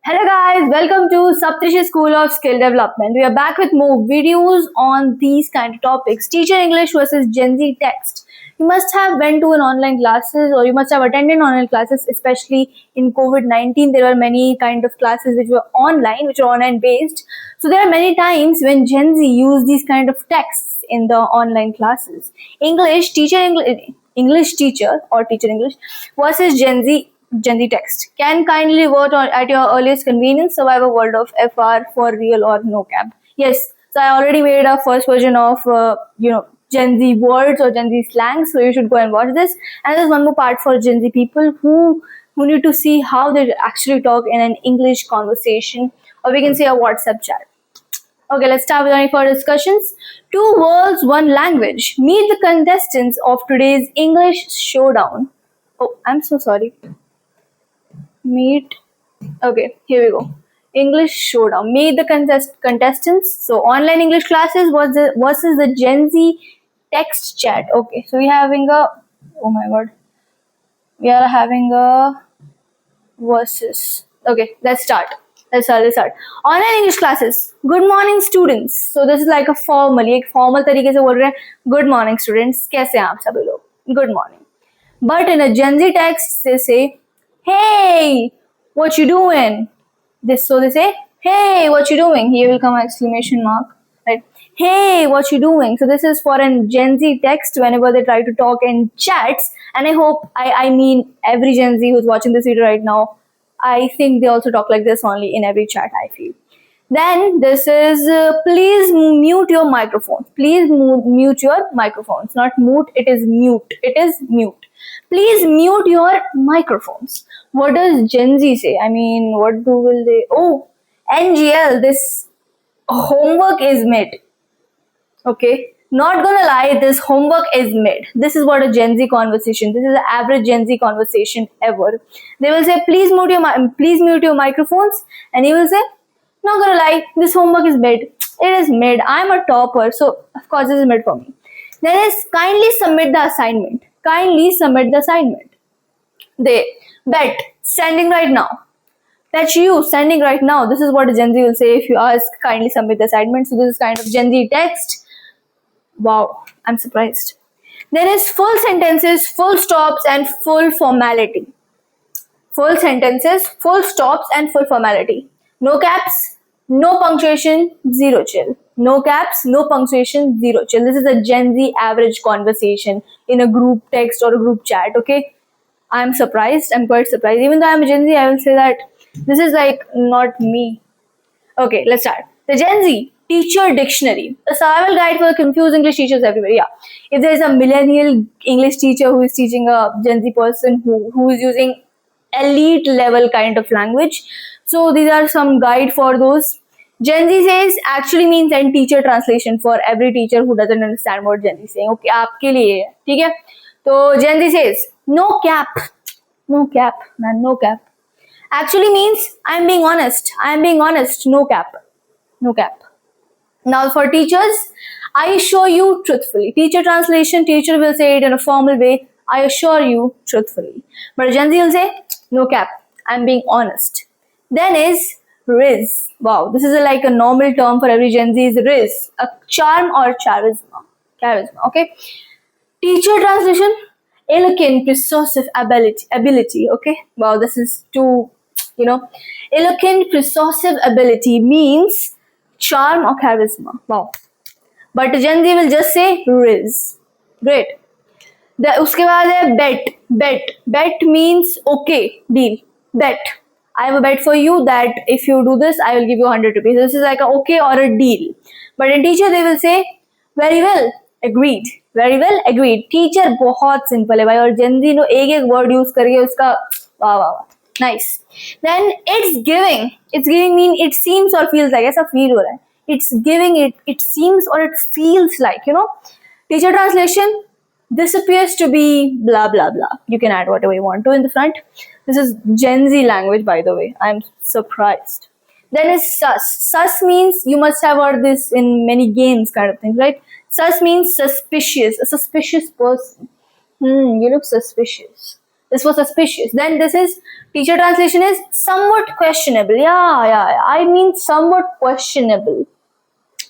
Hello guys, welcome to Saptrishi School of Skill Development. We are back with more videos on these kind of topics. Teacher English versus Gen Z text. You must have went to an online classes or you must have attended online classes, especially in COVID-19. There were many kind of classes which were online based. So there are many times when Gen Z use these kind of texts in the online classes. English teacher or teacher English versus Gen Z text. Can kindly vote on at your earliest convenience. Survive a world of FR for real or no cap. Yes, so I already made a first version of Gen Z words or Gen Z slang. So you should go and watch this. And there's one more part for Gen Z people who need to see how they actually talk in an English conversation, or we can say a WhatsApp chat. Okay, let's start with any further discussions. Two worlds, one language. Meet the contestants of today's English showdown. Oh, I'm so sorry. Meet. Okay, here we go. English showdown. Meet the contestants. So online English classes was versus the Gen Z text chat. Okay, so we're having a. Oh my god. We are having a versus. Okay, let's start. Let's start. Online English classes. Good morning, students. So this is like a formally, एक formal तरीके से बोल रहे हैं. Good morning, students. कैसे हैं आप सभी लोग? Good morning. But in a Gen Z text, they say, "Hey, what you doing?" So they say, "Hey, what you doing?" Here will come exclamation mark, right? Hey, what you doing? So this is for a Gen Z text whenever they try to talk in chats. And I hope I mean every Gen Z who's watching this video right now. I think they also talk like this only in every chat, I feel. Then this is please mute your microphones. Please mute your microphones. Not mute, it is mute. It is mute. Please mute your microphones. What does Gen Z say? I mean, what will they? Oh, NGL, this homework is made. Okay. Not gonna lie, this homework is made. This is what a Gen Z conversation. This is the average Gen Z conversation ever. They will say, please mute your microphones, and he will say, not gonna lie, this homework is made. It is made. I'm a topper, so of course this is made for me. Then is kindly submit the assignment. Kindly submit the assignment. They bet sending right now. That's you sending right now. This is what a Gen Z will say if you ask kindly submit the assignment. So this is kind of Gen Z text. Wow, I'm surprised. There is full sentences, full stops, and full formality. Full sentences, full stops, and full formality. No caps, no punctuation, zero chill. No caps, no punctuation, zero chill. This is a Gen Z average conversation in a group text or a group chat, okay? I'm surprised. I'm quite surprised. Even though I'm a Gen Z, I will say that this is like not me. Okay, let's start. The Gen Z Teacher Dictionary, a survival guide for confused English teachers everywhere. Yeah, if there is a millennial English teacher who is teaching a Gen Z person who is using elite level kind of language, so these are some guide for those. Gen Z says actually means and teacher translation for every teacher who doesn't understand what Gen Z is saying. Okay, आपके लिए है, ठीक है? तो Gen Z says no cap, man, no cap. Actually means I'm being honest, no cap, no cap. Now for teachers, I assure you truthfully. Teacher translation, teacher will say it in a formal way, I assure you truthfully. But Gen Z will say, no cap, I'm being honest. Then is Riz. Wow, this is like a normal term for every Gen Z is Riz. A charm or charisma. Charisma, okay? Teacher translation, eloquent, persuasive ability, okay? Wow, this is too, eloquent, persuasive ability means charm or charisma. Wow. But Gen Z will just say Riz. Great. उसके बाद है bet means okay, deal. Bet, I have a bet for you that if you do this I will give you 100 rupees. This is like a okay or a deal. But in teacher they will say very well agreed. Teacher बहुत simple है भाई, और Gen Z no एक word use करके उसका वाह nice. Then it's giving mean it seems or feels like, ऐसा feel हो रहा है. It's giving, it seems or it feels like, Teacher translation, this appears to be blah blah blah. You can add whatever you want to in the front. This is Gen Z language, by the way. I'm surprised. Then is sus. Sus means you must have heard this in many games kind of thing, right? Sus means suspicious, a suspicious person. You look suspicious. This was suspicious. Then this is teacher translation is somewhat questionable. Yeah. I mean somewhat questionable.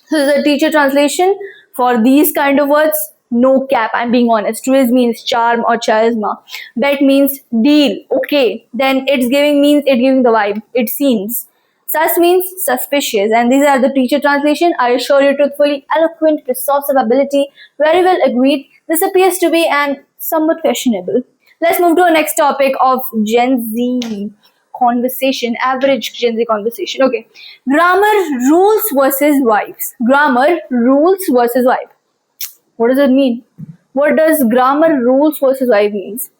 So this is a teacher translation for these kind of words. No cap, I'm being honest. Twiz means charm or charisma. Bet means deal. Okay. Then it's giving means it giving the vibe. It seems. Sus means suspicious. And these are the teacher translation. I assure you truthfully, eloquent, resource of ability. Very well agreed. This appears to be an somewhat questionable. Let's move to our next topic of Gen Z conversation, average Gen Z conversation. Okay. Grammar rules versus vibes. Grammar rules versus vibe. What does it mean? What does grammar rules versus vibe means?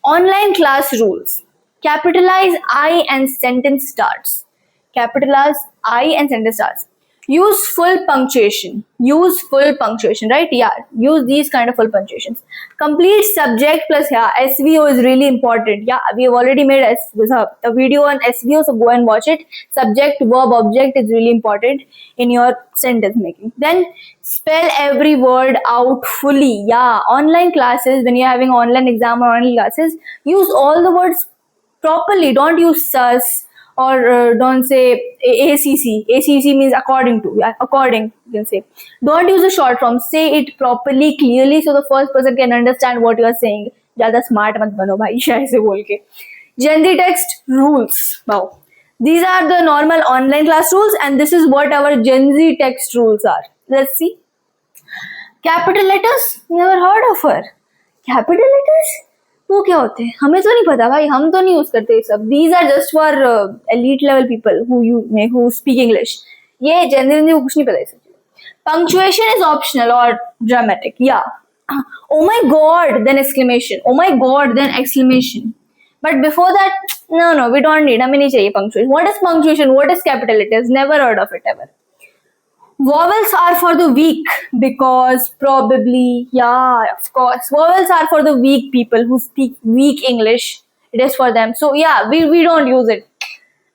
Online class rules. Capitalize I and sentence starts. Capitalize I and sentence starts. Use full punctuation. Use full punctuation, right? Yeah. Use these kind of full punctuations. Complete subject plus SVO is really important. Yeah, we have already made a video on SVO, so go and watch it. Subject, verb, object is really important in your sentence making. Then spell every word out fully. Yeah, online classes, when you're having online exam or online classes, use all the words properly. Don't use sus or don't say ACC. ACC means according to. Yeah, according, you can say. Don't use a short form. Say it properly, clearly, so the first person can understand what you are saying. ज़्यादा smart मत बनो भाई ऐसे बोल के. Gen Z text rules. Wow. These are the normal online class rules, and this is what our Gen Z text rules are. Let's see. Capital letters? Never heard of her. Capital letters? वो क्या होते हैं हमें तो नहीं पता भाई हम तो नहीं यूज करते ये सब these are just for elite level people who speak English ये जनरली कुछ नहीं पता ये सब पंक्चुएशन इज ऑप्शनल और ड्रामेटिक या oh my god then exclamation oh my god then exclamation but before that no we don't need हमें नहीं चाहिए punctuation what is capital letters never heard of it ever. Vowels are for the weak because probably, yeah, of course. Vowels are for the weak people who speak weak English. It is for them. So yeah, we don't use it.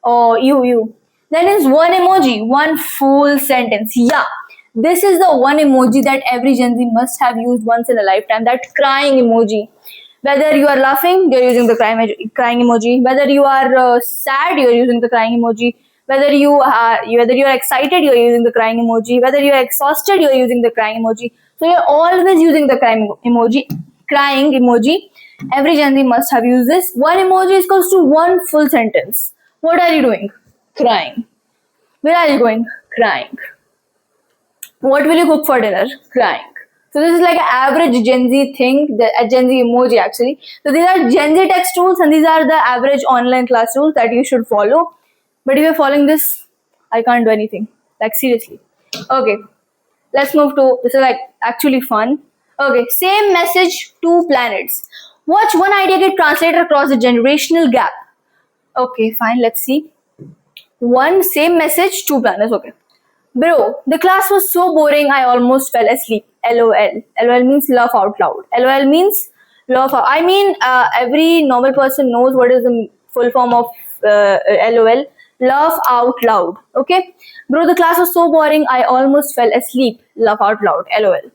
Oh, you. Then is one emoji, one full sentence. Yeah, this is the one emoji that every Gen Z must have used once in a lifetime. That crying emoji. Whether you are laughing, you're using the crying emoji. Whether you are sad, you're using the crying emoji. Whether you are excited, you're using the crying emoji. Whether you're exhausted, you're using the crying emoji. So you're always using the crying emoji. Every Gen Z must have used this. One emoji is equals to one full sentence. What are you doing? Crying. Where are you going? Crying. What will you cook for dinner? Crying. So this is like an average Gen Z thing, a Gen Z emoji actually. So these are Gen Z text rules, and these are the average online class rules that you should follow. But if you're following this, I can't do anything. Like seriously. Okay. Let's move to, this is like actually fun. Okay. Same message, two planets. Watch one idea get translated across the generational gap. Okay, fine. Let's see. One same message, two planets. Okay. Bro, the class was so boring, I almost fell asleep. LOL. LOL means laugh out loud. LOL means laugh out. I mean, every normal person knows what is the full form of LOL. Laugh out loud. Okay. Bro, the class was so boring, I almost fell asleep. Laugh out loud. LOL.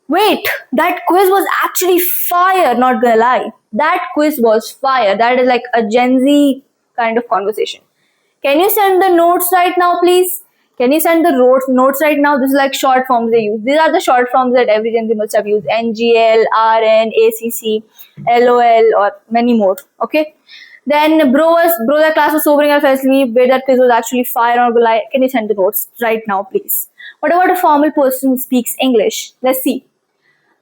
Wait, that quiz was actually fire, not gonna lie. That quiz was fire. That is like a Gen Z kind of conversation. Can you send the notes right now, please? Can you send the notes right now? This is like short forms they use. These are the short forms that every Gen Z must have used. NGL, RN, ACC, LOL, or many more. Okay. Then bro, that class was sobering, I fell asleep. Wait, that quiz was actually fire, not gonna lie. Can you send the notes right now, please? What about a formal person who speaks English? Let's see.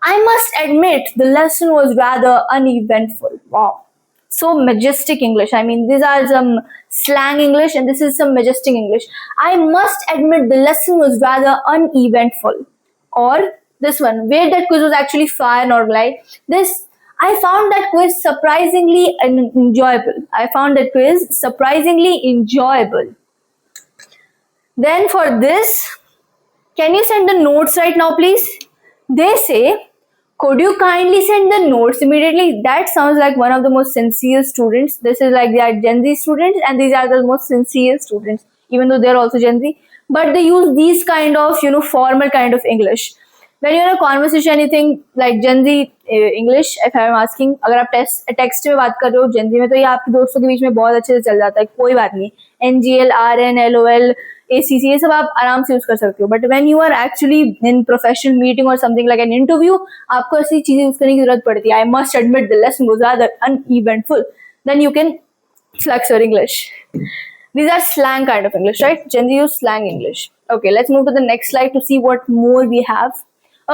I must admit, the lesson was rather uneventful. Wow. So majestic English. I mean, these are some slang English and this is some majestic English. I must admit, the lesson was rather uneventful. Or this one, wait, that quiz was actually fire, not gonna lie. I found that quiz surprisingly enjoyable. Then for this, can you send the notes right now, please? They say, could you kindly send the notes immediately? That sounds like one of the most sincere students. This is like they are Gen Z students, and these are the most sincere students, even though they're also Gen Z. But they use these kind of, formal kind of English. when you're in a conversation, you think like Gen Z English, if I'm asking, अगर आप text में बात कर रहे हो Gen Z में, तो ये आपके दोस्तों के बीच में बहुत अच्छे से चल जाता है, कोई बात नहीं. NGL, RN, LOL, ACC, ये सब आप आराम से यूज कर सकते हो. But when you are actually in professional meeting और समथिंग लाइक एन इंटरव्यू, आपको ऐसी चीजें यूज करने की जरूरत पड़ती है. I must admit the lesson was rather uneventful. Then you can flex your English. These are slang kind of English, right? Gen Z use slang English. Okay, let's move to the next slide to see what more we have.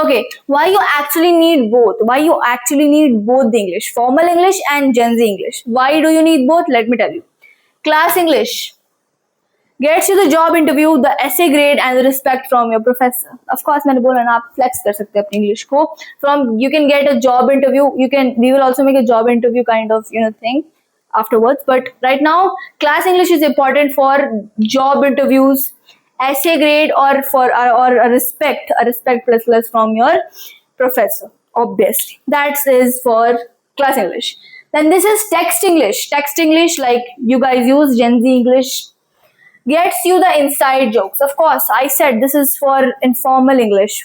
Okay, why you actually need both? Why you actually need both the English, formal English and Gen Z English? Why do you need both? Let me tell you. Class English gets you the job interview, the essay grade, and the respect from your professor. Of course, मैंने बोला ना, आप flex कर सकते हैं अपनी English को. From you can get a job interview. We will also make a job interview kind of thing afterwards. But right now, class English is important for job interviews, essay grade, or for or a respect plus from your professor. Obviously, that is for class English. Then this is text English. Text English, like you guys use Gen Z English, gets you the inside jokes. Of course, I said this is for informal English,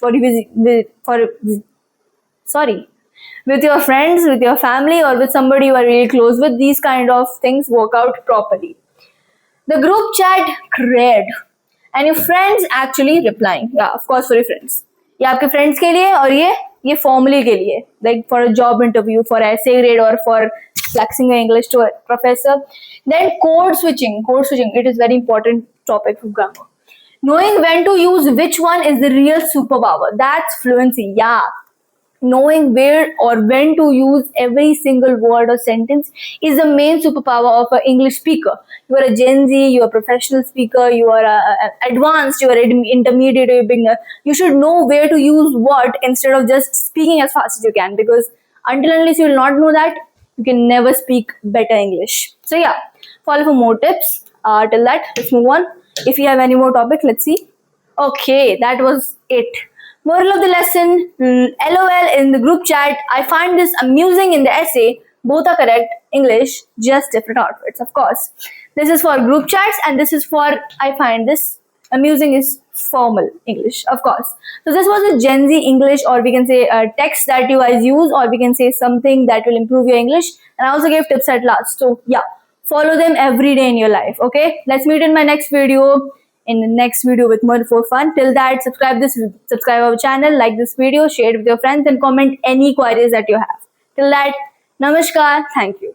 with your friends, with your family, or with somebody you are really close with. These kind of things work out properly. The group chat cred, and your friends actually replying. Yeah, of course, for your friends. ये आपके friends के लिए, और ये formally के लिए, like for a job interview, for essay grade, or for flexing your English to a professor. Then code switching. It is very important topic for grammar. Knowing when to use which one is the real superpower. That's fluency. Yeah. Knowing where or when to use every single word or sentence is the main superpower of an English speaker. You are a Gen Z, you are a professional speaker, you are advanced, you are intermediate, you are beginner. You should know where to use what instead of just speaking as fast as you can, because until unless you will not know that, you can never speak better English. So yeah, follow for more tips. Till that, let's move on. If you have any more topic, let's see. Okay, that was it. Moral of the lesson, LOL in the group chat. I find this amusing in the essay. Both are correct. English, just different outfits, of course. This is for group chats, and this is for, I find this amusing is formal English, of course. So this was a Gen Z English, or we can say a text that you guys use, or we can say something that will improve your English. And I also gave tips at last. So yeah, follow them every day in your life. Okay, let's meet in my next video. In the next video with more for fun. Till that, subscribe our channel, like this video, share it with your friends, and comment any queries that you have. Till that, namaskar, thank you.